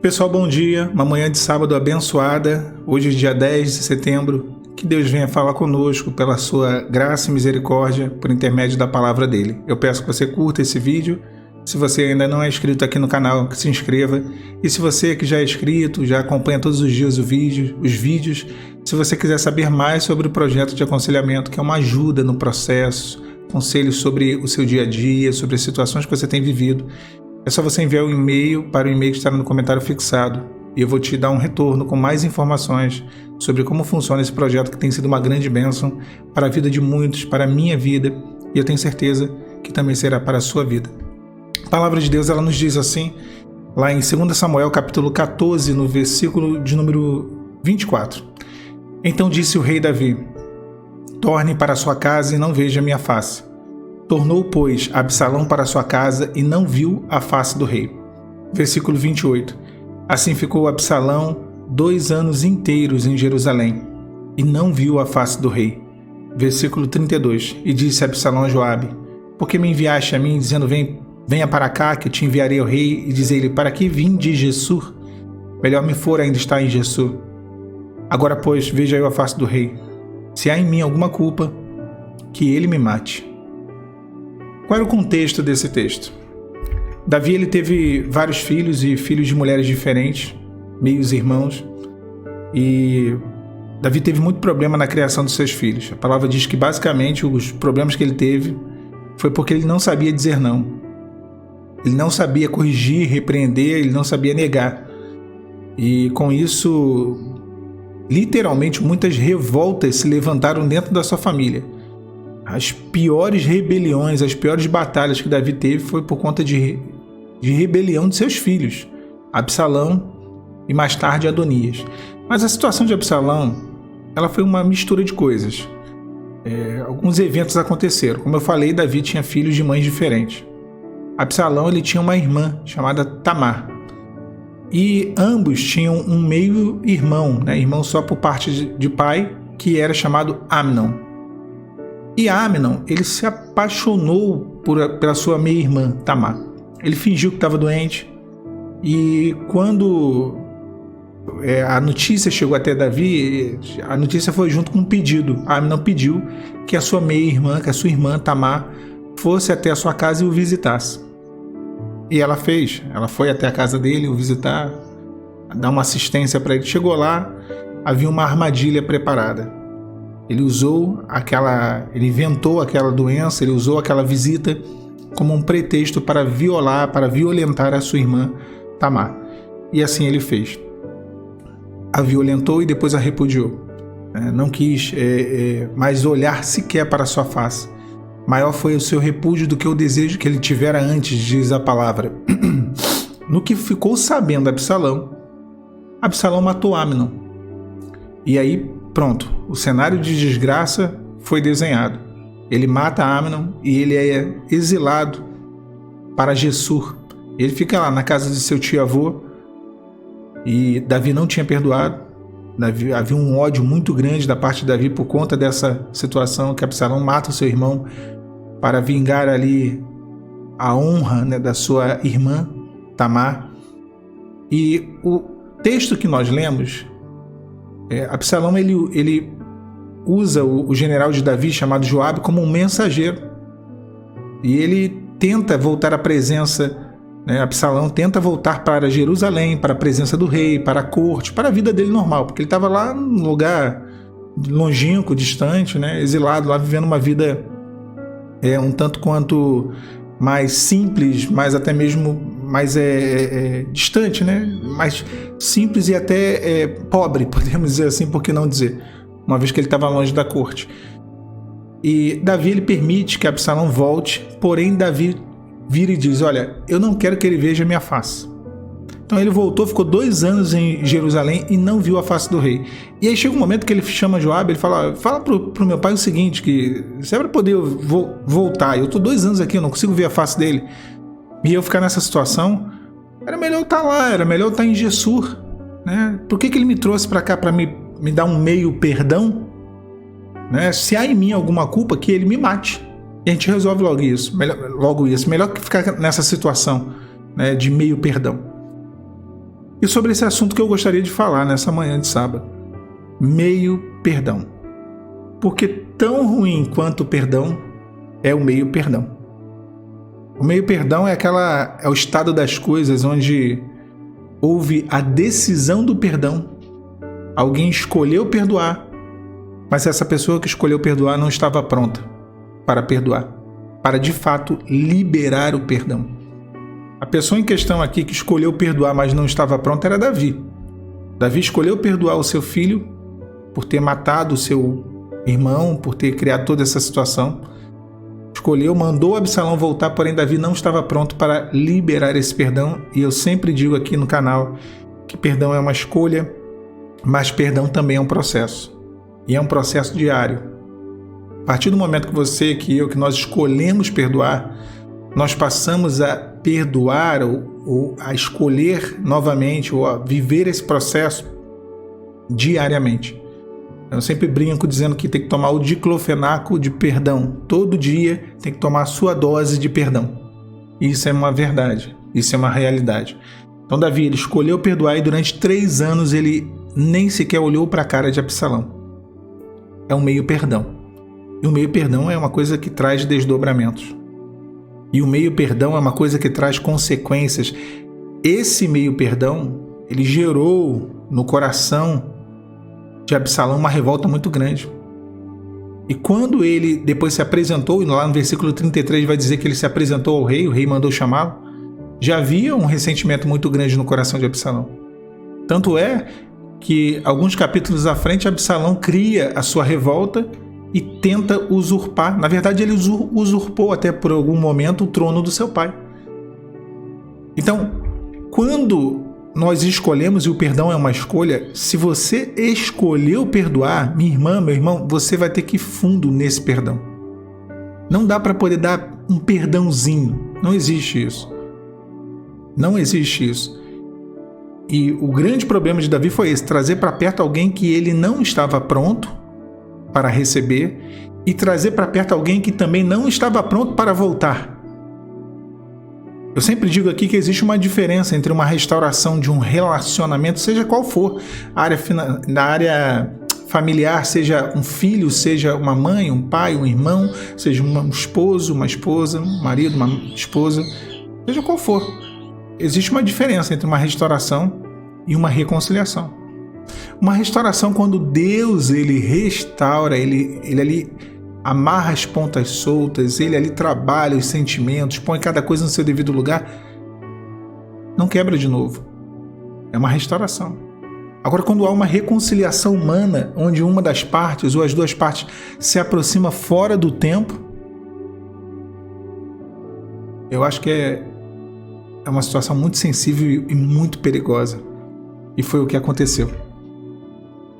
Pessoal, bom dia. Uma manhã de sábado abençoada. Hoje é dia 10 de setembro. Que Deus venha falar conosco pela sua graça e misericórdia por intermédio da palavra dele. Eu peço que você curta esse vídeo. Se você ainda não é inscrito aqui no canal, que se inscreva. E se você que já é inscrito, já acompanha todos os dias os vídeos, se você quiser saber mais sobre o projeto de aconselhamento, que é uma ajuda no processo, conselhos sobre o seu dia a dia, sobre as situações que você tem vivido, é só você enviar um e-mail para o e-mail que está no comentário fixado e eu vou te dar um retorno com mais informações sobre como funciona esse projeto que tem sido uma grande bênção para a vida de muitos, para a minha vida, e eu tenho certeza que também será para a sua vida. A palavra de Deus, ela nos diz assim, lá em 2 Samuel capítulo 14, no versículo de número 24. Então disse o rei Davi: torne para sua casa e não veja minha face. Tornou, pois, Absalão para sua casa e não viu a face do rei. Versículo 28. Assim ficou Absalão 2 anos inteiros em Jerusalém e não viu a face do rei. Versículo 32. E disse Absalão a Joabe: por que me enviaste a mim, dizendo, venha para cá, que eu te enviarei ao rei? E dizei-lhe: para que vim de Gessur? Melhor me for ainda estar em Gessur. Agora, pois, veja eu a face do rei. Se há em mim alguma culpa, que ele me mate. Qual era o contexto desse texto? Davi, ele teve vários filhos e filhos de mulheres diferentes, meios irmãos, e Davi teve muito problema na criação dos seus filhos. A palavra diz que basicamente os problemas que ele teve foi porque ele não sabia dizer não. Ele não sabia corrigir, repreender, ele não sabia negar. E com isso, literalmente muitas revoltas se levantaram dentro da sua família. As piores rebeliões, as piores batalhas que Davi teve foi por conta de rebelião de seus filhos, Absalão e mais tarde Adonias. Mas a situação de Absalão, ela foi uma mistura de coisas. Alguns eventos aconteceram. Como eu falei, Davi tinha filhos de mães diferentes. Absalão, ele tinha uma irmã chamada Tamar. E ambos tinham um meio-irmão, irmão só por parte de pai, que era chamado Amnon. E Amnon, ele se apaixonou pela sua meia-irmã, Tamar. Ele fingiu que estava doente. E quando a notícia chegou até Davi, a notícia foi junto com um pedido. Amnon pediu que a sua meia-irmã, que a sua irmã, Tamar, fosse até a sua casa e o visitasse. E ela fez. Ela foi até a casa dele, o visitar, dar uma assistência para ele. Chegou lá, havia uma armadilha preparada. Ele inventou aquela doença, ele usou aquela visita como um pretexto para violentar a sua irmã Tamar. E assim ele fez. A violentou e depois a repudiou. Não quis mais olhar sequer para a sua face. Maior foi o seu repúdio do que o desejo que ele tivera antes, diz a palavra. No que ficou sabendo Absalão matou Amnon. E aí, pronto, o cenário de desgraça foi desenhado. Ele mata Amnon e ele é exilado para Gessur. Ele fica lá na casa de seu tio-avô e Davi não tinha perdoado. Havia um ódio muito grande da parte de Davi por conta dessa situação que Absalão mata o seu irmão para vingar ali a honra da sua irmã Tamar. E o texto que nós lemos, Absalão ele usa o general de Davi chamado Joabe como um mensageiro e ele tenta voltar à presença, Absalão tenta voltar para Jerusalém, para a presença do rei, para a corte, para a vida dele normal, porque ele estava lá num lugar longínquo, distante, exilado, lá vivendo uma vida um tanto quanto mais simples, mas até mesmo mais distante, mais simples e até pobre, podemos dizer assim, por que não dizer, uma vez que ele estava longe da corte. E Davi, ele permite que Absalão volte, porém Davi vira e diz: olha, eu não quero que ele veja a minha face. Então ele voltou, ficou 2 anos em Jerusalém e não viu a face do rei. E aí chega um momento que ele chama Joabe, ele fala pro meu pai o seguinte, que se é para poder voltar, eu tô 2 anos aqui, eu não consigo ver a face dele, e eu ficar nessa situação, era melhor eu estar lá, era melhor eu estar em Gessur, Por que ele me trouxe para cá para me dar um meio perdão? Se há em mim alguma culpa, que ele me mate. E a gente resolve logo isso. Melhor que ficar nessa situação de meio perdão. E sobre esse assunto que eu gostaria de falar nessa manhã de sábado: meio perdão. Porque tão ruim quanto o perdão é o meio perdão. O meio perdão é o estado das coisas onde houve a decisão do perdão. Alguém escolheu perdoar, mas essa pessoa que escolheu perdoar não estava pronta para perdoar, para de fato liberar o perdão. A pessoa em questão aqui que escolheu perdoar, mas não estava pronta, era Davi. Davi escolheu perdoar o seu filho por ter matado o seu irmão, por ter criado toda essa situação. Escolheu, mandou Absalão voltar, porém Davi não estava pronto para liberar esse perdão. E eu sempre digo aqui no canal que perdão é uma escolha, mas perdão também é um processo. E é um processo diário. A partir do momento que você, que eu, que nós escolhemos perdoar, nós passamos a perdoar ou a escolher novamente ou a viver esse processo diariamente. Eu sempre brinco dizendo que tem que tomar o diclofenaco de perdão. Todo dia tem que tomar a sua dose de perdão. Isso é uma verdade. Isso é uma realidade. Então Davi, ele escolheu perdoar e durante 3 anos ele nem sequer olhou para a cara de Absalão. É um meio perdão. E o meio perdão é uma coisa que traz desdobramentos. E o meio perdão é uma coisa que traz consequências. Esse meio perdão, ele gerou no coração de Absalão uma revolta muito grande. E quando ele depois se apresentou, e lá no versículo 33 vai dizer que ele se apresentou ao rei, o rei mandou chamá-lo, já havia um ressentimento muito grande no coração de Absalão. Tanto é que alguns capítulos à frente, Absalão cria a sua revolta e tenta usurpar. Na verdade, ele usurpou até por algum momento o trono do seu pai. Então, quando nós escolhemos, e o perdão é uma escolha, se você escolheu perdoar, minha irmã, meu irmão, você vai ter que ir fundo nesse perdão. Não dá para poder dar um perdãozinho. Não existe isso. Não existe isso. E o grande problema de Davi foi esse: trazer para perto alguém que ele não estava pronto para receber e trazer para perto alguém que também não estava pronto para voltar. Eu sempre digo aqui que existe uma diferença entre uma restauração de um relacionamento, seja qual for, na área familiar, seja um filho, seja uma mãe, um pai, um irmão, seja um esposo, uma esposa, um marido, uma esposa, seja qual for. Existe uma diferença entre uma restauração e uma reconciliação. Uma restauração, quando Deus ele restaura, ele ali amarra as pontas soltas, ele ali trabalha os sentimentos, põe cada coisa no seu devido lugar, não quebra de novo. É uma restauração. Agora, quando há uma reconciliação humana, onde uma das partes ou as duas partes se aproxima fora do tempo, eu acho que é uma situação muito sensível e muito perigosa. E foi o que aconteceu.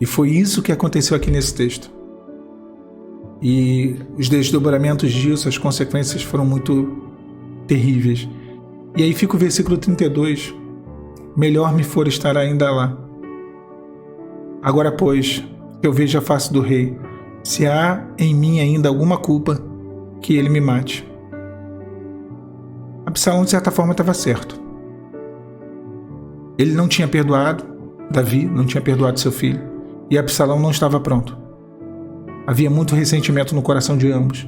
E foi isso que aconteceu aqui nesse texto. E os desdobramentos disso, as consequências foram muito terríveis. E aí fica o versículo 32. Melhor me for estar ainda lá. Agora, pois, eu vejo a face do rei. Se há em mim ainda alguma culpa, que ele me mate. Absalão, de certa forma, estava certo. Ele não tinha perdoado Davi, não tinha perdoado seu filho. E Absalão não estava pronto. Havia muito ressentimento no coração de ambos.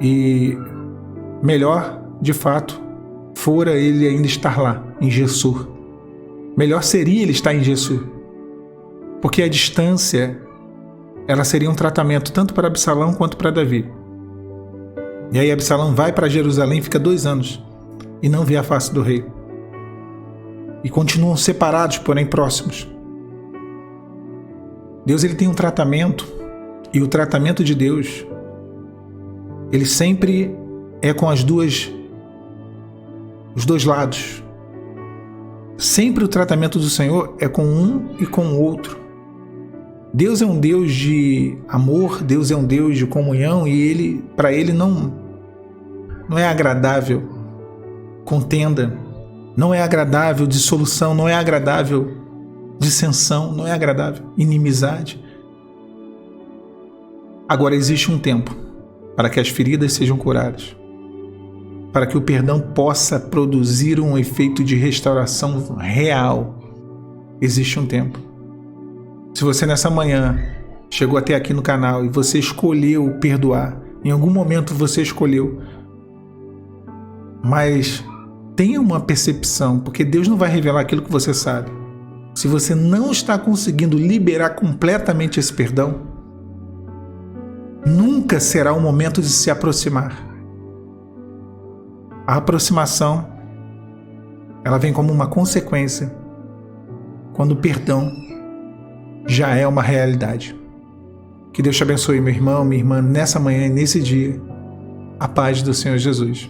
E melhor, de fato, fora ele ainda estar lá, em Gessur. Melhor seria ele estar em Gessur. Porque a distância, ela seria um tratamento tanto para Absalão quanto para Davi. E aí Absalão vai para Jerusalém, fica 2 anos e não vê a face do rei. E continuam separados, porém próximos. Deus ele tem um tratamento, e o tratamento de Deus, ele sempre é com os dois lados. Sempre o tratamento do Senhor é com um e com o outro. Deus é um Deus de amor, Deus é um Deus de comunhão, e para ele não é agradável contenda, não é agradável dissolução, não é agradável dissensão, não é agradável inimizade. Agora existe um tempo para que as feridas sejam curadas, para que o perdão possa produzir um efeito de restauração real, existe um tempo. Se você nessa manhã chegou até aqui no canal e você escolheu perdoar, em algum momento você escolheu, mas tenha uma percepção, porque Deus não vai revelar aquilo que você sabe. Se você não está conseguindo liberar completamente esse perdão, nunca será o momento de se aproximar. A aproximação, ela vem como uma consequência quando o perdão já é uma realidade. Que Deus te abençoe, meu irmão, minha irmã, nessa manhã e nesse dia. A paz do Senhor Jesus.